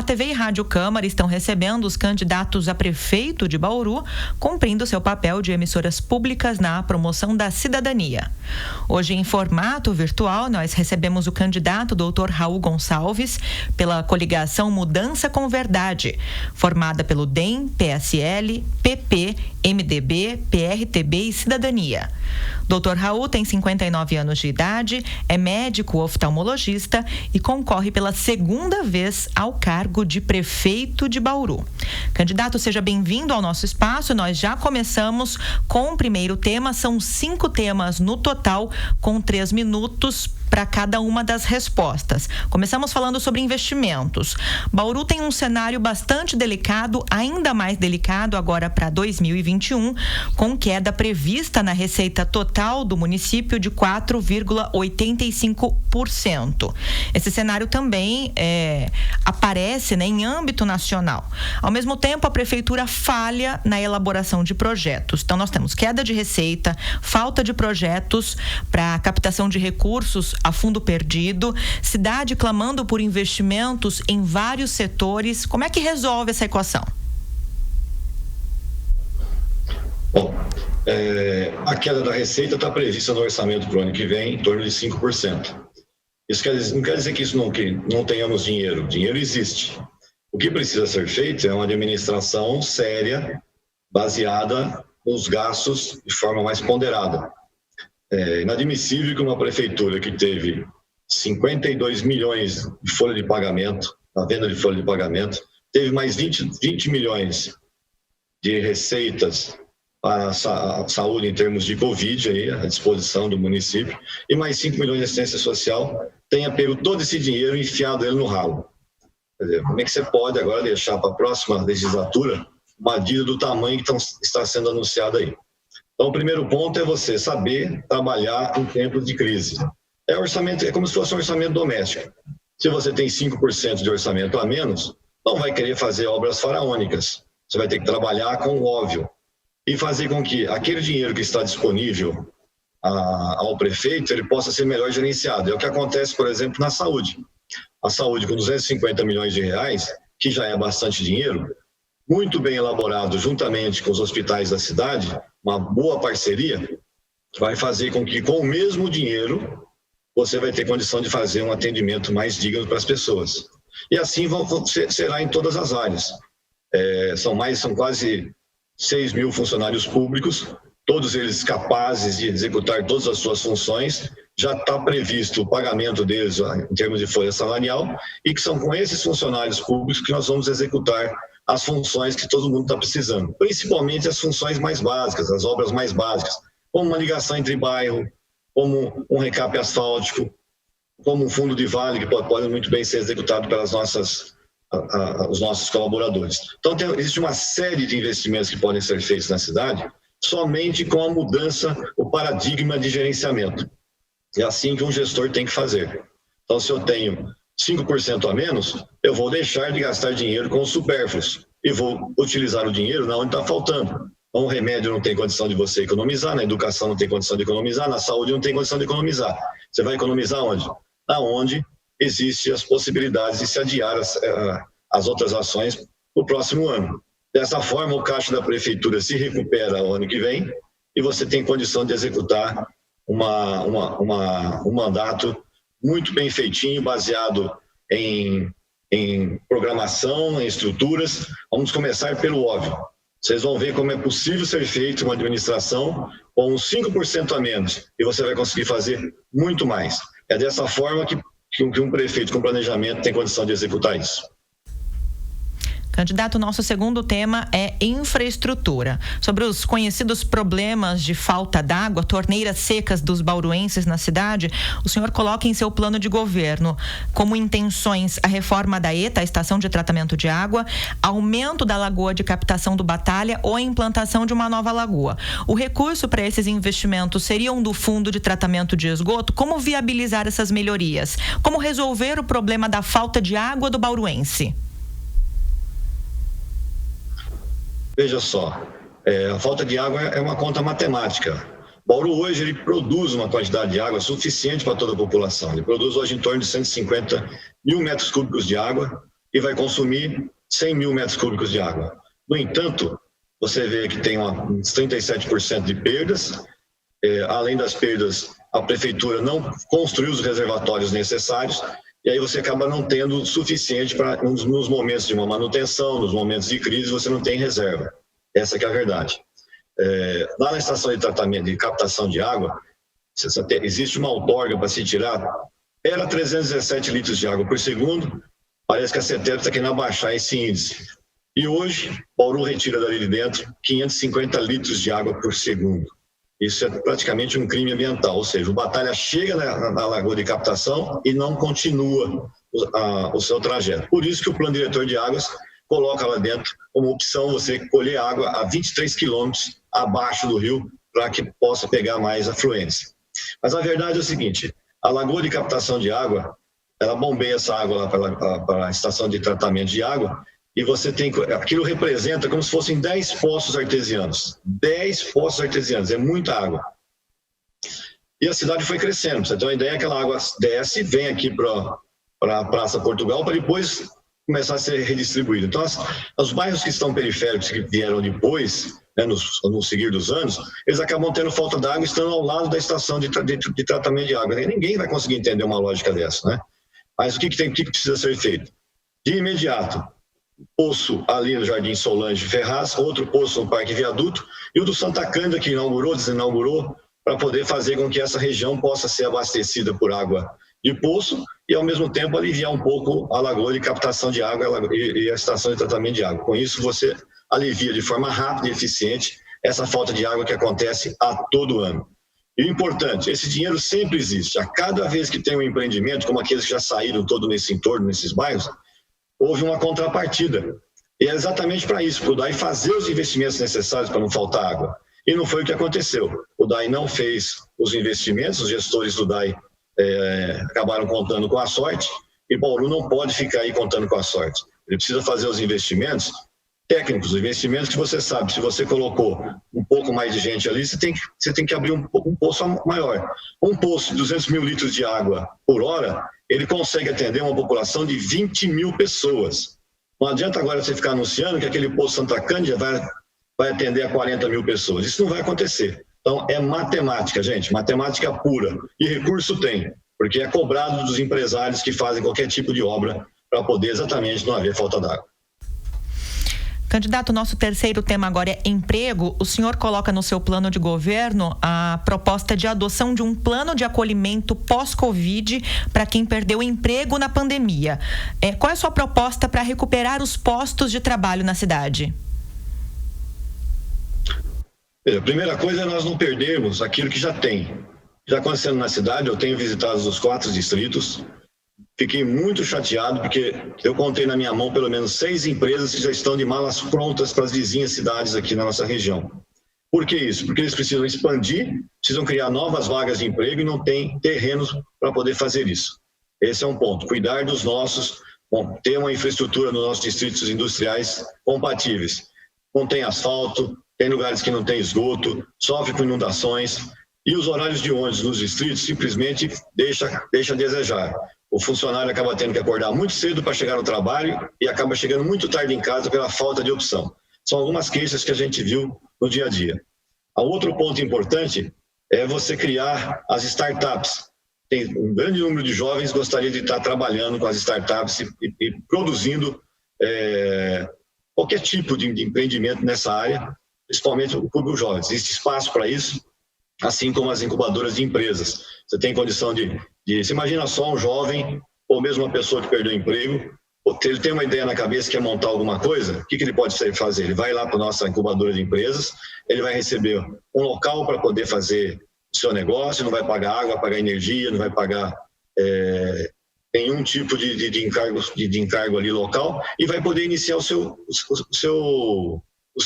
TV e Rádio Câmara estão recebendo os candidatos a prefeito de Bauru, cumprindo seu papel de emissoras públicas na promoção da cidadania. Hoje, em formato virtual, nós recebemos o candidato Dr. Raul Gonçalves pela coligação Mudança com Verdade, formada pelo DEM, PSL, PP, MDB, PRTB e Cidadania. Dr. Raul tem 59 anos de idade, é médico oftalmologista e concorre pela segunda vez ao cargo de prefeito de Bauru. Candidato, seja bem-vindo ao nosso espaço. Nós já começamos com o primeiro tema. São 5 temas no total, com 3 minutos para cada uma das respostas. Começamos falando sobre investimentos. Bauru tem um cenário bastante delicado, ainda mais delicado agora para 2021, com queda prevista na receita total do município de 4,85%. Esse cenário também aparece, em âmbito nacional. Ao mesmo tempo, a prefeitura falha na elaboração de projetos. Então, nós temos queda de receita, falta de projetos para captação de recursos a fundo perdido, cidade clamando por investimentos em vários setores. Como é que resolve essa equação? Bom, a queda da receita está prevista no orçamento para o ano que vem em torno de 5%. Isso não quer dizer que não tenhamos dinheiro. Dinheiro existe. O que precisa ser feito é uma administração séria, baseada nos gastos de forma mais ponderada. É inadmissível que uma prefeitura que teve 52 milhões de folha de pagamento, na venda de folha de pagamento, teve mais 20 milhões de receitas para a saúde em termos de Covid, aí, à disposição do município, e mais 5 milhões de assistência social, tenha pego todo esse dinheiro e enfiado ele no ralo. Quer dizer, como é que você pode agora deixar para a próxima legislatura uma dívida do tamanho que está sendo anunciada aí? Então, o primeiro ponto é você saber trabalhar em tempos de crise. É como se fosse um orçamento doméstico. Se você tem 5% de orçamento a menos, não vai querer fazer obras faraônicas. Você vai ter que trabalhar com o óbvio e fazer com que aquele dinheiro que está disponível ao prefeito, ele possa ser melhor gerenciado. É o que acontece, por exemplo, na saúde. A saúde, com 250 milhões de reais, que já é bastante dinheiro, muito bem elaborado juntamente com os hospitais da cidade, uma boa parceria, vai fazer com que, com o mesmo dinheiro, você vai ter condição de fazer um atendimento mais digno para as pessoas. E assim será em todas as áreas. São quase 6 mil funcionários públicos, todos eles capazes de executar todas as suas funções. Já está previsto o pagamento deles em termos de folha salarial, e que são com esses funcionários públicos que nós vamos executar as funções que todo mundo está precisando, principalmente as funções mais básicas, as obras mais básicas, como uma ligação entre bairro, como um recape asfáltico, como um fundo de vale que pode muito bem ser executado pelas os nossos colaboradores. Então, existe uma série de investimentos que podem ser feitos na cidade somente com a mudança, o paradigma de gerenciamento. É assim que um gestor tem que fazer. Então, se eu tenho 5% a menos, eu vou deixar de gastar dinheiro com os supérfluos e vou utilizar o dinheiro onde está faltando. Então, o remédio não tem condição de você economizar, na educação não tem condição de economizar, na saúde não tem condição de economizar. Você vai economizar onde? Aonde existem as possibilidades de se adiar as outras ações para o próximo ano. Dessa forma, o caixa da prefeitura se recupera o ano que vem e você tem condição de executar um mandato muito bem feitinho, baseado em programação, em estruturas. Vamos começar pelo óbvio. Vocês vão ver como é possível ser feita uma administração com uns 5% a menos e você vai conseguir fazer muito mais. É dessa forma que um prefeito com planejamento tem condição de executar isso. Candidato, nosso segundo tema é infraestrutura. Sobre os conhecidos problemas de falta d'água, torneiras secas dos bauruenses na cidade, o senhor coloca em seu plano de governo como intenções a reforma da ETA, a Estação de Tratamento de Água, aumento da lagoa de captação do Batalha ou a implantação de uma nova lagoa. O recurso para esses investimentos seriam do Fundo de Tratamento de Esgoto? Como viabilizar essas melhorias? Como resolver o problema da falta de água do bauruense? Veja só, a falta de água é uma conta matemática. Bauru hoje ele produz uma quantidade de água suficiente para toda a população. Ele produz hoje em torno de 150 mil metros cúbicos de água e vai consumir 100 mil metros cúbicos de água. No entanto, você vê que tem uns 37% de perdas. Além das perdas, a prefeitura não construiu os reservatórios necessários, e aí você acaba não tendo o suficiente para, nos momentos de uma manutenção, nos momentos de crise, você não tem reserva. Essa que é a verdade. Lá na estação de tratamento de captação de água, existe uma outorga para se tirar, era 317 litros de água por segundo, parece que a CETESB está querendo abaixar esse índice. E hoje, Bauru retira dali de dentro 550 litros de água por segundo. Isso é praticamente um crime ambiental, ou seja, o Batalha chega na lagoa de captação e não continua o seu trajeto. Por isso que o Plano Diretor de Águas coloca lá dentro como opção você colher água a 23 quilômetros abaixo do rio para que possa pegar mais afluentes. Mas a verdade é o seguinte, a lagoa de captação de água, ela bombeia essa água lá para a estação de tratamento de água e você tem, aquilo representa como se fossem 10 poços artesianos. 10 poços artesianos, é muita água. E a cidade foi crescendo. Você tem uma ideia, aquela água desce, vem aqui para a Praça Portugal, para depois começar a ser redistribuída. Então, os bairros que estão periféricos, que vieram depois, né, no seguir dos anos, eles acabam tendo falta d'água estando ao lado da estação de tratamento de água. Ninguém vai conseguir entender uma lógica dessa, né? Mas o que precisa ser feito? De imediato, poço ali no Jardim Solange Ferraz, outro poço no Parque Viaduto, e o do Santa Cândida, que desinaugurou, para poder fazer com que essa região possa ser abastecida por água de poço e, ao mesmo tempo, aliviar um pouco a lagoa de captação de água e a estação de tratamento de água. Com isso, você alivia de forma rápida e eficiente essa falta de água que acontece a todo ano. E o importante, esse dinheiro sempre existe. A cada vez que tem um empreendimento, como aqueles que já saíram todo nesse entorno, nesses bairros, houve uma contrapartida. E é exatamente para isso, para o DAI fazer os investimentos necessários para não faltar água. E não foi o que aconteceu. O DAI não fez os investimentos, os gestores do DAI acabaram contando com a sorte, e Bauru não pode ficar aí contando com a sorte. Ele precisa fazer os investimentos técnicos, os investimentos que você sabe, se você colocou um pouco mais de gente ali, você tem que abrir um poço maior. Um poço de 200 mil litros de água por hora, ele consegue atender uma população de 20 mil pessoas. Não adianta agora você ficar anunciando que aquele poço Santa Cândida vai atender a 40 mil pessoas. Isso não vai acontecer. Então, é matemática, gente, matemática pura. E recurso tem, porque é cobrado dos empresários que fazem qualquer tipo de obra para poder exatamente não haver falta d'água. Candidato, nosso terceiro tema agora é emprego. O senhor coloca no seu plano de governo a proposta de adoção de um plano de acolhimento pós-Covid para quem perdeu o emprego na pandemia. Qual é a sua proposta para recuperar os postos de trabalho na cidade? A primeira coisa é nós não perdermos aquilo que já tem. Já acontecendo na cidade, eu tenho visitado os 4 distritos. Fiquei muito chateado porque eu contei na minha mão pelo menos 6 empresas que já estão de malas prontas para as vizinhas cidades aqui na nossa região. Por que isso? Porque eles precisam expandir, precisam criar novas vagas de emprego e não têm terrenos para poder fazer isso. Esse é um ponto. Cuidar dos nossos, ter uma infraestrutura nos nossos distritos industriais compatíveis. Não tem asfalto, tem lugares que não tem esgoto, sofre com inundações e os horários de ônibus nos distritos simplesmente deixa a desejar. O funcionário acaba tendo que acordar muito cedo para chegar no trabalho e acaba chegando muito tarde em casa pela falta de opção. São algumas queixas que a gente viu no dia a dia. Outro ponto importante é você criar as startups. Tem um grande número de jovens que gostaria de estar trabalhando com as startups e produzindo qualquer tipo de empreendimento nessa área, principalmente o público jovem. Existe espaço para isso, assim como as incubadoras de empresas. Você tem condição de você imagina só um jovem, ou mesmo uma pessoa que perdeu o emprego, ele tem uma ideia na cabeça que quer montar alguma coisa, o que ele pode fazer? Ele vai lá para a nossa incubadora de empresas, ele vai receber um local para poder fazer o seu negócio, não vai pagar água, vai pagar energia, não vai pagar nenhum tipo de encargo ali local e vai poder iniciar o seu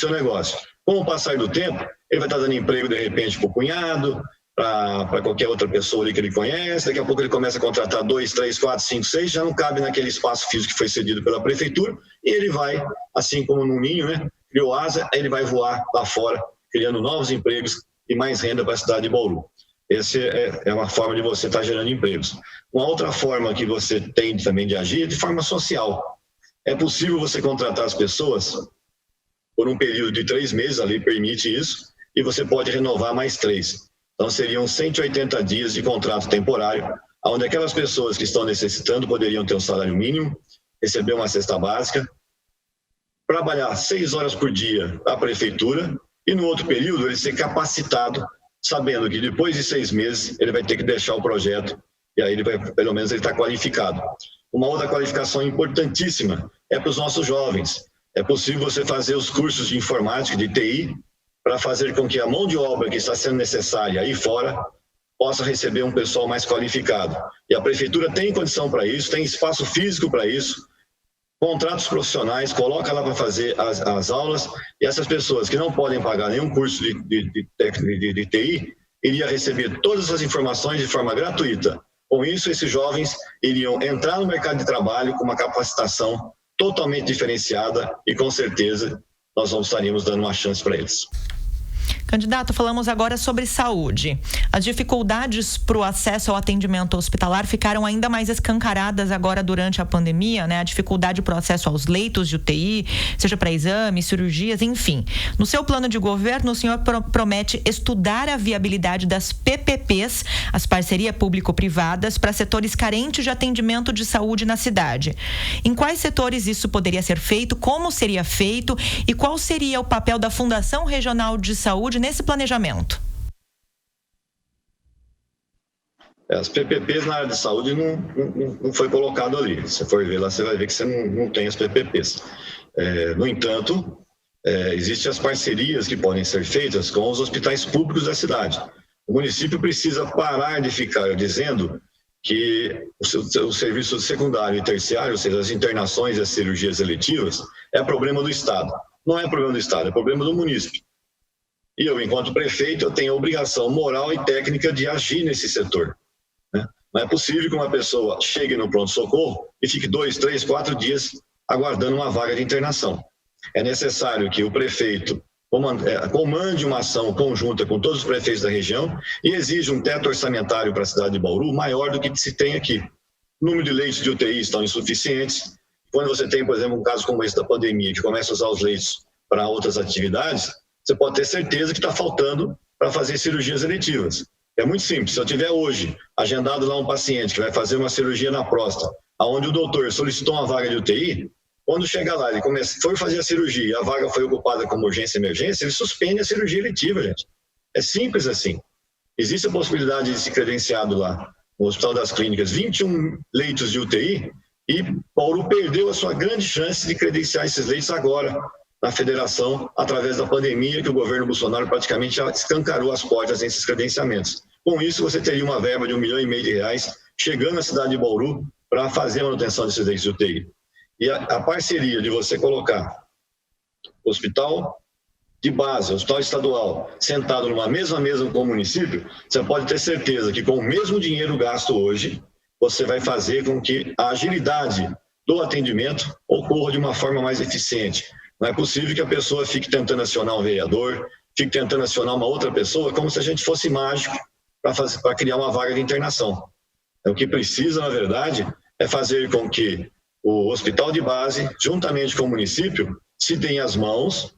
negócio. Com o passar do tempo, ele vai estar dando emprego de repente para o cunhado, para qualquer outra pessoa ali que ele conhece, daqui a pouco ele começa a contratar 2, 3, 4, 5, 6, já não cabe naquele espaço físico que foi cedido pela prefeitura, e ele vai, assim como num ninho, né, criou asa, aí ele vai voar lá fora, criando novos empregos e mais renda para a cidade de Bauru. Essa é uma forma de você estar gerando empregos. Uma outra forma que você tem também de agir é de forma social. É possível você contratar as pessoas por um período de 3 meses, a lei permite isso, e você pode renovar mais 3. Então, seriam 180 dias de contrato temporário, onde aquelas pessoas que estão necessitando poderiam ter um salário mínimo, receber uma cesta básica, trabalhar 6 horas por dia à prefeitura e no outro período ele ser capacitado, sabendo que depois de 6 meses ele vai ter que deixar o projeto e aí ele vai, pelo menos ele está qualificado. Uma outra qualificação importantíssima é para os nossos jovens. É possível você fazer os cursos de informática, de TI, para fazer com que a mão de obra que está sendo necessária aí fora possa receber um pessoal mais qualificado. E a prefeitura tem condição para isso, tem espaço físico para isso, contratos profissionais, coloca lá para fazer as aulas, e essas pessoas que não podem pagar nenhum curso de TI, iria receber todas as informações de forma gratuita. Com isso, esses jovens iriam entrar no mercado de trabalho com uma capacitação totalmente diferenciada e, com certeza, nós estaríamos dando uma chance para eles. Candidato, falamos agora sobre saúde. As dificuldades para o acesso ao atendimento hospitalar ficaram ainda mais escancaradas agora durante a pandemia, né? A dificuldade para o acesso aos leitos de UTI, seja para exames, cirurgias, enfim. No seu plano de governo, o senhor promete estudar a viabilidade das PPPs, as parcerias público-privadas, para setores carentes de atendimento de saúde na cidade. Em quais setores isso poderia ser feito, como seria feito e qual seria o papel da Fundação Regional de Saúde nesse planejamento? As PPPs na área de saúde não foi colocado ali. Se for ver lá, você vai ver que você não tem as PPPs. No entanto, existem as parcerias que podem ser feitas com os hospitais públicos da cidade. O município precisa parar de ficar dizendo que o serviço secundário e terciário, ou seja, as internações e as cirurgias eletivas, é problema do Estado. Não é problema do Estado, é problema do município. E eu, enquanto prefeito, eu tenho a obrigação moral e técnica de agir nesse setor. Né? Não é possível que uma pessoa chegue no pronto-socorro e fique 2, 3, 4 dias aguardando uma vaga de internação. É necessário que o prefeito comande uma ação conjunta com todos os prefeitos da região e exija um teto orçamentário para a cidade de Bauru maior do que se tem aqui. O número de leitos de UTI estão insuficientes. Quando você tem, por exemplo, um caso como esse da pandemia, que começa a usar os leitos para outras atividades, você pode ter certeza que está faltando para fazer cirurgias eletivas. É muito simples. Se eu tiver hoje agendado lá um paciente que vai fazer uma cirurgia na próstata, onde o doutor solicitou uma vaga de UTI, quando chegar lá, ele for fazer a cirurgia e a vaga foi ocupada como urgência e emergência, ele suspende a cirurgia eletiva, gente. É simples assim. Existe a possibilidade de se credenciado lá no Hospital das Clínicas 21 leitos de UTI e Bauru perdeu a sua grande chance de credenciar esses leitos agora, na federação, através da pandemia, que o governo Bolsonaro praticamente já escancarou as portas nesses credenciamentos. Com isso, você teria uma verba de R$1,5 milhão chegando na cidade de Bauru para fazer a manutenção desses leitos de UTI. E a parceria de você colocar hospital de base, hospital estadual, sentado numa mesma mesa com o município, você pode ter certeza que com o mesmo dinheiro gasto hoje, você vai fazer com que a agilidade do atendimento ocorra de uma forma mais eficiente. Não é possível que a pessoa fique tentando acionar um vereador, fique tentando acionar uma outra pessoa, como se a gente fosse mágico para criar uma vaga de internação. O que precisa, na verdade, é fazer com que o hospital de base, juntamente com o município, se deem as mãos,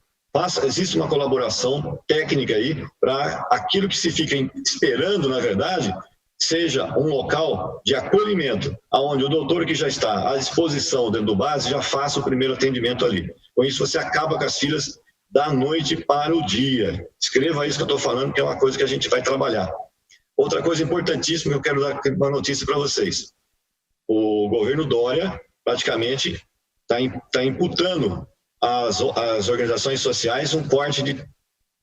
existe uma colaboração técnica aí para aquilo que se fica esperando, na verdade, seja um local de acolhimento, onde o doutor que já está à disposição dentro do base já faça o primeiro atendimento ali. Com isso, você acaba com as filas da noite para o dia. Escreva isso que eu estou falando, que é uma coisa que a gente vai trabalhar. Outra coisa importantíssima que eu quero dar uma notícia para vocês. O governo Dória praticamente está imputando às organizações sociais um corte de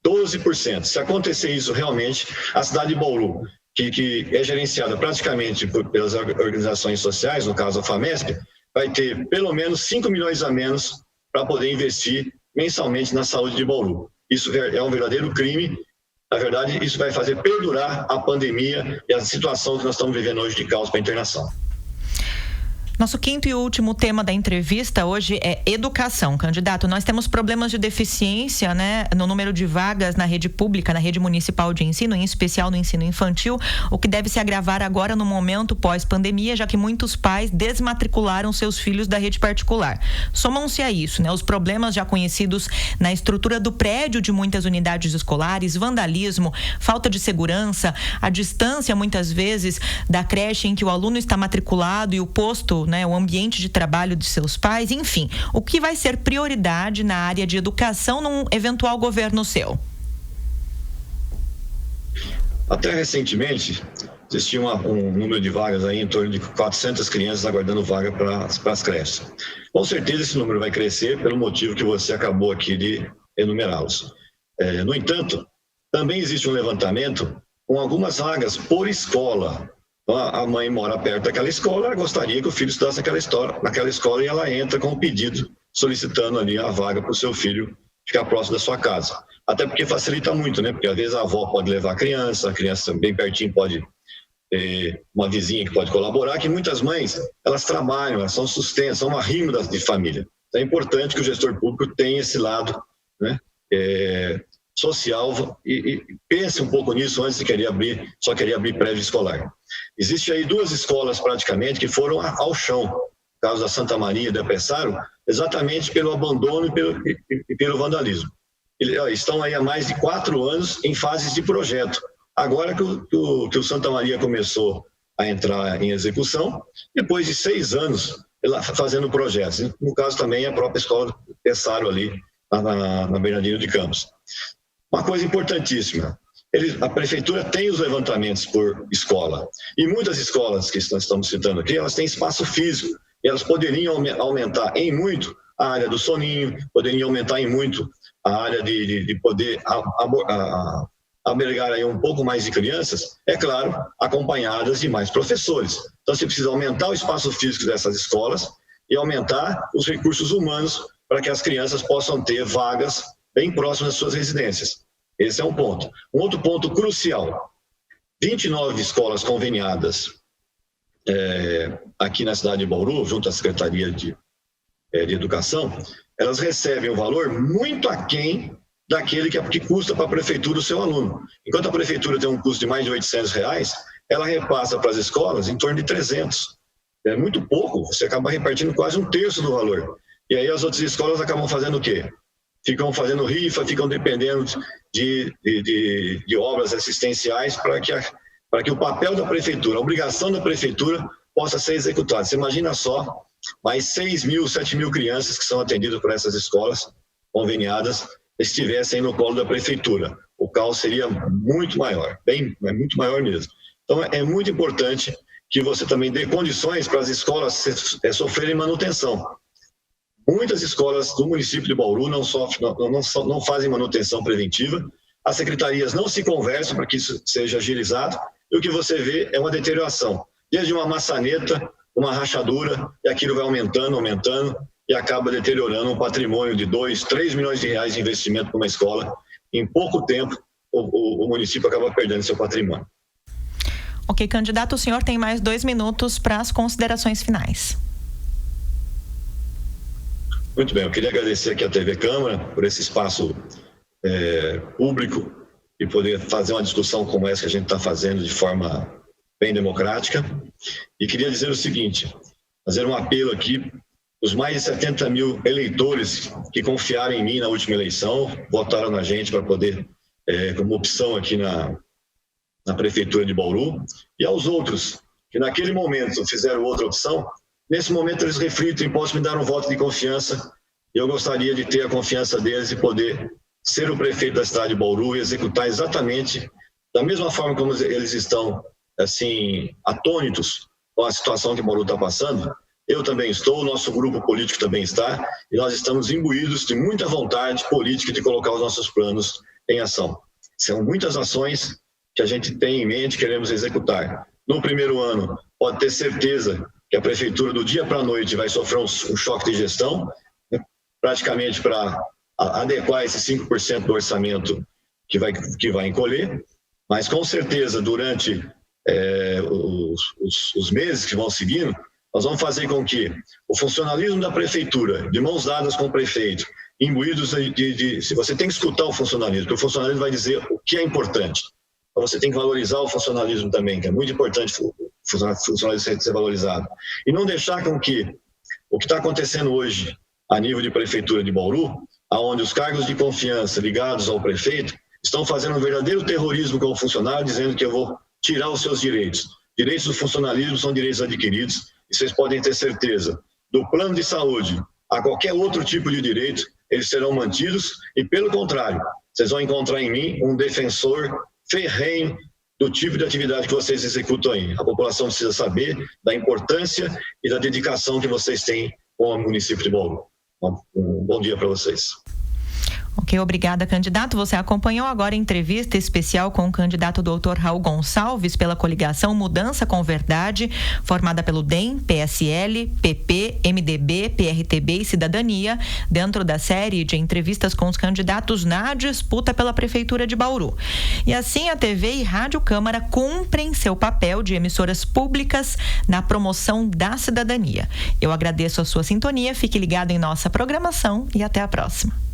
12%. Se acontecer isso realmente, a cidade de Bauru, que é gerenciada praticamente pelas organizações sociais, no caso a FAMESP, vai ter pelo menos 5 milhões a menos para poder investir mensalmente na saúde de Bauru. Isso é um verdadeiro crime. Na verdade, isso vai fazer perdurar a pandemia e a situação que nós estamos vivendo hoje de caos para a internação. Nosso quinto e último tema da entrevista hoje é educação. Candidato, nós temos problemas de deficiência, né, no número de vagas na rede pública, na rede municipal de ensino, em especial no ensino infantil, o que deve se agravar agora no momento pós-pandemia, já que muitos pais desmatricularam seus filhos da rede particular. Somam-se a isso, né, os problemas já conhecidos na estrutura do prédio de muitas unidades escolares, vandalismo, falta de segurança, a distância, muitas vezes, da creche em que o aluno está matriculado e o posto, né, o ambiente de trabalho de seus pais, enfim, o que vai ser prioridade na área de educação num eventual governo seu? Até recentemente, existia um número de vagas aí em torno de 400 crianças aguardando vaga para as creches. Com certeza esse número vai crescer pelo motivo que você acabou aqui de enumerá-los. No entanto, também existe um levantamento com algumas vagas por escola. A mãe mora perto daquela escola, ela gostaria que o filho estudasse naquela escola e ela entra com um pedido solicitando ali a vaga para o seu filho ficar próximo da sua casa. Até porque facilita muito, né? Porque às vezes a avó pode levar a criança bem pertinho pode ter uma vizinha que pode colaborar, que muitas mães, elas trabalham, elas são sustento, são um arrimo de família. Então é importante que o gestor público tenha esse lado, né, social e pense um pouco nisso antes de querer abrir prédio escolar. Existe aí 2 escolas praticamente que foram ao chão, no caso da Santa Maria e da Pessaro, exatamente pelo abandono e pelo vandalismo. Estão aí há mais de 4 anos em fases de projeto. Agora que o Santa Maria começou a entrar em execução, depois de 6 anos fazendo projetos. No caso também a própria escola Pessaro ali na Bernardino de Campos. Uma coisa importantíssima, a prefeitura tem os levantamentos por escola. E muitas escolas que estamos citando aqui, elas têm espaço físico. E elas poderiam aumentar em muito a área do soninho, poderiam aumentar em muito a área de poder albergar aí um pouco mais de crianças, é claro, acompanhadas de mais professores. Então, você precisa aumentar o espaço físico dessas escolas e aumentar os recursos humanos para que as crianças possam ter vagas bem próximas das suas residências. Esse é um ponto. Um outro ponto crucial, 29 escolas conveniadas aqui na cidade de Bauru, junto à Secretaria de Educação, elas recebem um valor muito aquém daquele que custa para a prefeitura o seu aluno. Enquanto a prefeitura tem um custo de mais de R$800, ela repassa para as escolas em torno de 300. É muito pouco, você acaba repartindo quase 1/3 do valor. E aí as outras escolas acabam fazendo o quê? Ficam fazendo rifa, ficam dependendo de obras assistenciais para que o papel da prefeitura, a obrigação da prefeitura possa ser executada. Você imagina só, mais 6.000, 7.000 crianças que são atendidas por essas escolas conveniadas estivessem no colo da prefeitura. O caos seria muito maior, muito maior mesmo. Então é muito importante que você também dê condições para as escolas sofrerem manutenção. Muitas escolas do município de Bauru não fazem manutenção preventiva, as secretarias não se conversam para que isso seja agilizado, e o que você vê é uma deterioração, desde uma maçaneta, uma rachadura, e aquilo vai aumentando, e acaba deteriorando um patrimônio de 2, 3 milhões de reais de investimento para uma escola. Em pouco tempo, o município acaba perdendo seu patrimônio. Ok, candidato, o senhor tem mais 2 minutos para as considerações finais. Muito bem, eu queria agradecer aqui à TV Câmara por esse espaço público e poder fazer uma discussão como essa que a gente está fazendo de forma bem democrática. E queria dizer o seguinte, fazer um apelo aqui, os mais de 70 mil eleitores que confiaram em mim na última eleição, votaram na gente para poder, como opção aqui na Prefeitura de Bauru, e aos outros que naquele momento fizeram outra opção, nesse momento eles reflitem e possam me dar um voto de confiança, e eu gostaria de ter a confiança deles e poder ser o prefeito da cidade de Bauru e executar exatamente da mesma forma como eles estão, assim, atônitos com a situação que Bauru está passando. Eu também estou, o nosso grupo político também está, e nós estamos imbuídos de muita vontade política de colocar os nossos planos em ação. São muitas ações que a gente tem em mente, queremos executar. No primeiro ano, pode ter certeza que a prefeitura do dia para a noite vai sofrer um choque de gestão, né, praticamente para adequar esse 5% do orçamento que vai encolher, mas com certeza durante os meses que vão seguindo, Nós vamos fazer com que o funcionalismo da prefeitura, de mãos dadas com o prefeito, imbuídos se você tem que escutar o funcionalismo, porque o funcionalismo vai dizer o que é importante. Então você tem que valorizar o funcionalismo também, que é muito importante o funcionalismo ser valorizado. E não deixar com que o que está acontecendo hoje a nível de prefeitura de Bauru, onde os cargos de confiança ligados ao prefeito estão fazendo um verdadeiro terrorismo com o funcionário, dizendo que eu vou tirar os seus direitos. Direitos do funcionalismo são direitos adquiridos e vocês podem ter certeza, do plano de saúde a qualquer outro tipo de direito, eles serão mantidos e, pelo contrário, vocês vão encontrar em mim um defensor ferrenho do tipo de atividade que vocês executam aí. A população precisa saber da importância e da dedicação que vocês têm com o município de Bauru. Um bom dia para vocês. Ok, obrigada, candidato. Você acompanhou agora a entrevista especial com o candidato Dr. Raul Gonçalves pela coligação Mudança com Verdade, formada pelo DEM, PSL, PP, MDB, PRTB e Cidadania, dentro da série de entrevistas com os candidatos na disputa pela Prefeitura de Bauru. E assim a TV e Rádio Câmara cumprem seu papel de emissoras públicas na promoção da cidadania. Eu agradeço a sua sintonia, fique ligado em nossa programação e até a próxima.